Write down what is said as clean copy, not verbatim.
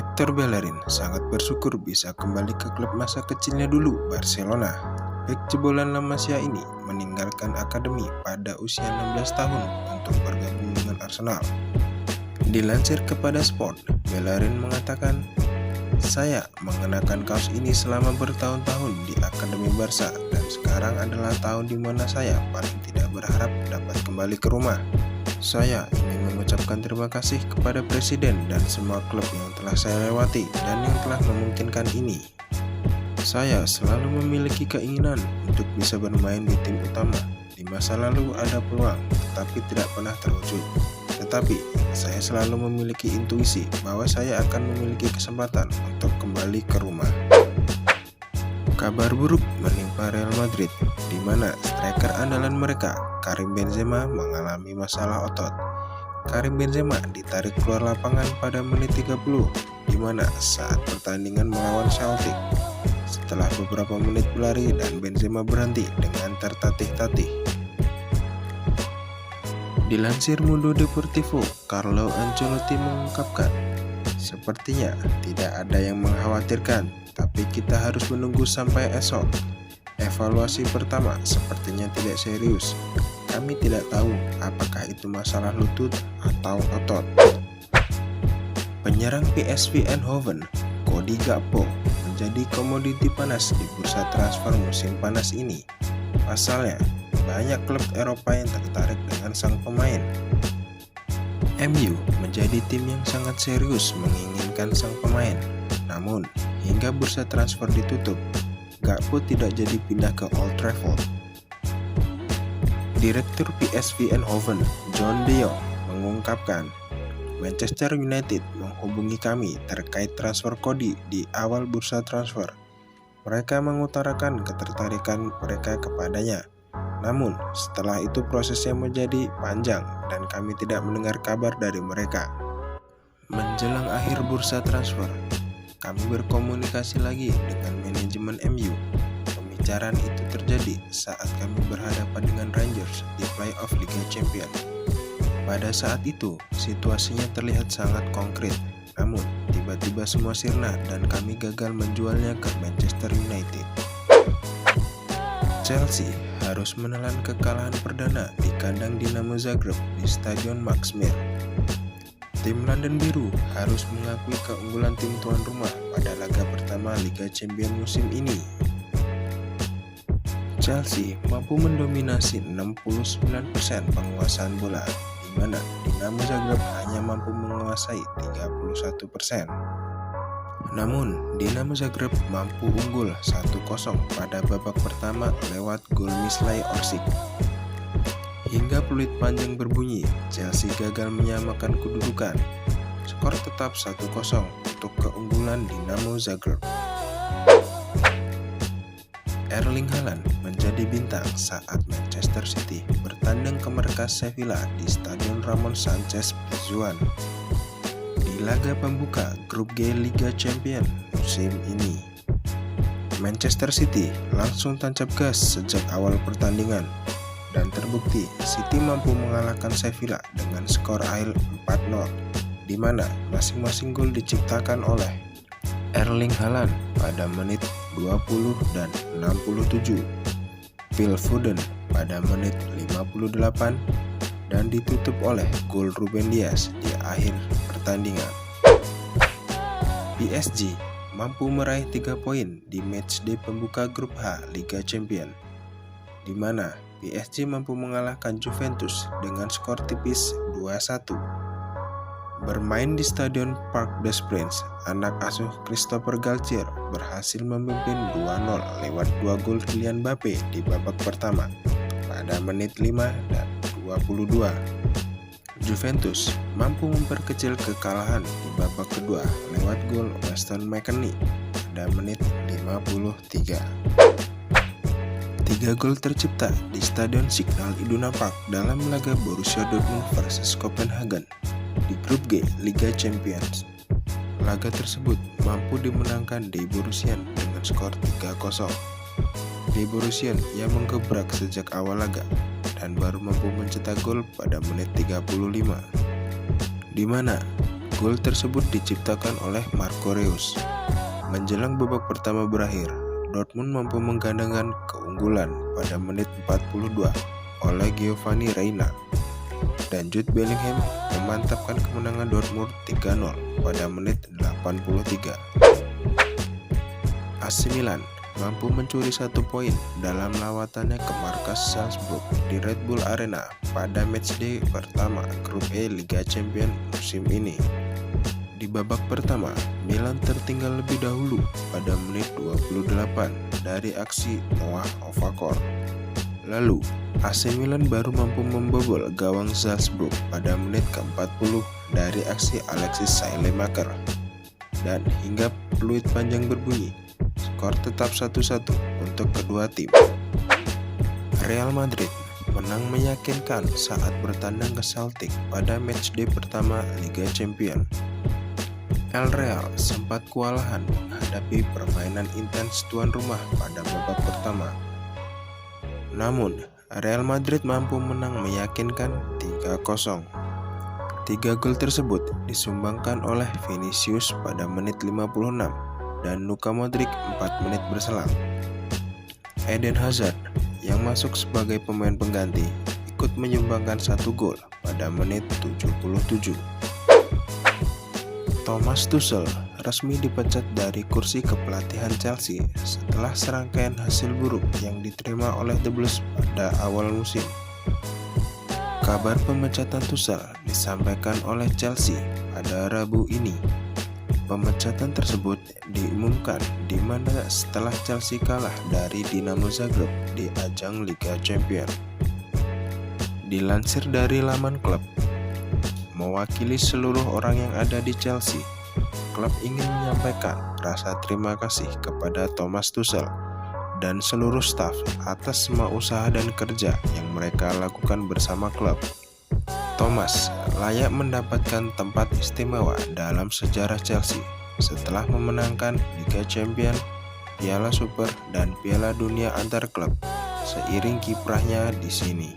Hector Bellerin sangat bersyukur bisa kembali ke klub masa kecilnya dulu, Barcelona. Bek jebolan La Masia ini meninggalkan akademi pada usia 16 tahun untuk bergabung dengan Arsenal. Dilansir kepada Sport, Bellerin mengatakan, "Saya mengenakan kaos ini selama bertahun-tahun di akademi Barca dan sekarang adalah tahun di mana saya paling tidak berharap dapat kembali ke rumah. Saya ingin mengucapkan terima kasih kepada Presiden dan semua klub yang telah saya lewati dan yang telah memungkinkan ini. Saya selalu memiliki keinginan untuk bisa bermain di tim utama. Di masa lalu ada peluang, tetapi tidak pernah terwujud. Tetapi saya selalu memiliki intuisi bahwa saya akan memiliki kesempatan untuk kembali ke rumah." Kabar buruk menimpa Real Madrid, di mana striker andalan mereka, Karim Benzema, mengalami masalah otot. Karim Benzema ditarik keluar lapangan pada menit 30, di mana saat pertandingan melawan Celtic. Setelah beberapa menit berlari dan Benzema berhenti dengan tertatih-tatih. Dilansir Mundo Deportivo, Carlo Ancelotti mengungkapkan, "Sepertinya tidak ada yang mengkhawatirkan, tapi kita harus menunggu sampai esok. Evaluasi pertama sepertinya tidak serius. Kami tidak tahu apakah itu masalah lutut atau otot." Penyerang PSV Eindhoven, Cody Gakpo, menjadi komoditi panas di bursa transfer musim panas ini. Pasalnya, banyak klub Eropa yang tertarik dengan sang pemain. MU menjadi tim yang sangat serius menginginkan sang pemain. Namun, hingga bursa transfer ditutup, Gakpo tidak jadi pindah ke Old Trafford. Direktur PSV Eindhoven, John de Jong, mengungkapkan, "Manchester United menghubungi kami terkait transfer Cody di awal bursa transfer. Mereka mengutarakan ketertarikan mereka kepadanya. Namun, setelah itu prosesnya menjadi panjang dan kami tidak mendengar kabar dari mereka. Menjelang akhir bursa transfer, kami berkomunikasi lagi dengan manajemen MU. Pembicaraan itu terjadi saat kami berhadapan dengan Rangers di playoff Liga Champions. Pada saat itu, situasinya terlihat sangat konkret. Namun, tiba-tiba semua sirna dan kami gagal menjualnya ke Manchester United." Chelsea harus menelan kekalahan perdana di kandang Dinamo Zagreb di Stadion Max Meir. Tim London Biru harus mengakui keunggulan tim tuan rumah pada laga pertama Liga Champions musim ini. Chelsea mampu mendominasi 69% penguasaan bola, di mana Dinamo Zagreb hanya mampu menguasai 31%. Namun, Dinamo Zagreb mampu unggul 1-0 pada babak pertama lewat gol Mislay Orsic. Hingga peluit panjang berbunyi, Chelsea gagal menyamakan kedudukan. Skor tetap 1-0 untuk keunggulan Dinamo Zagreb. Erling Haaland menjadi bintang saat Manchester City bertandang ke markas Sevilla di Stadion Ramon Sanchez Pizjuan di laga pembuka grup G Liga Champions musim ini. Manchester City langsung tancap gas sejak awal pertandingan dan terbukti City mampu mengalahkan Sevilla dengan skor akhir 4-0, di mana masing-masing gol diciptakan oleh Erling Haaland pada menit 20 dan 67, Phil Foden pada menit 58, dan ditutup oleh gol Ruben Dias di akhir pertandingan. PSG mampu meraih 3 poin di matchday pembuka grup H Liga Champions, di mana PSG mampu mengalahkan Juventus dengan skor tipis 2-1. Bermain di Stadion Parc des Princes, anak asuh Christopher Galtier berhasil memimpin 2-0 lewat 2 gol Kylian Mbappe di babak pertama pada menit 5 dan 22. Juventus mampu memperkecil kekalahan di babak kedua lewat gol Weston McKennie pada menit 53. 3 gol tercipta di Stadion Signal Iduna Park dalam laga Borussia Dortmund versus Copenhagen di grup G Liga Champions. Laga tersebut mampu dimenangkan di Borussia dengan skor 3-0. Di Borussia yang menggebrak sejak awal laga dan baru mampu mencetak gol pada menit 35, di mana Gol tersebut diciptakan oleh Marco Reus. Menjelang babak pertama berakhir, Dortmund mampu menggandakan keunggulan pada menit 42 oleh Giovanni Reina, dan Jude Bellingham memantapkan kemenangan Dortmund 3-0 pada menit 83. AC Milan mampu mencuri 1 poin dalam lawatannya ke markas Salzburg di Red Bull Arena pada matchday pertama Grup E Liga Champions musim ini. Di babak pertama, Milan tertinggal lebih dahulu pada menit 28 dari aksi Noah Okafor. Lalu, AC Milan baru mampu membobol gawang Salzburg pada menit ke-40 dari aksi Alexis Saelemaker. Dan hingga peluit panjang berbunyi, skor tetap 1-1 untuk kedua tim. Real Madrid menang meyakinkan saat bertandang ke Celtic pada matchday pertama Liga Champions. El Real sempat kewalahan menghadapi permainan intens tuan rumah pada babak pertama. Namun, Real Madrid mampu menang meyakinkan 3-0. 3 gol tersebut disumbangkan oleh Vinicius pada menit 56 dan Luka Modric 4 menit berselang. Eden Hazard yang masuk sebagai pemain pengganti ikut menyumbangkan 1 gol pada menit 77. Thomas Tuchel resmi dipecat dari kursi kepelatihan Chelsea setelah serangkaian hasil buruk yang diterima oleh The Blues pada awal musim. Kabar pemecatan Tuchel disampaikan oleh Chelsea pada Rabu ini. Pemecatan tersebut diumumkan di mana setelah Chelsea kalah dari Dinamo Zagreb di ajang Liga Champions. Dilansir dari laman klub, mewakili seluruh orang yang ada di Chelsea, klub ingin menyampaikan rasa terima kasih kepada Thomas Tuchel dan seluruh staf atas semua usaha dan kerja yang mereka lakukan bersama klub. Thomas layak mendapatkan tempat istimewa dalam sejarah Chelsea setelah memenangkan Liga Champions, Piala Super, dan Piala Dunia antar klub seiring kiprahnya di sini.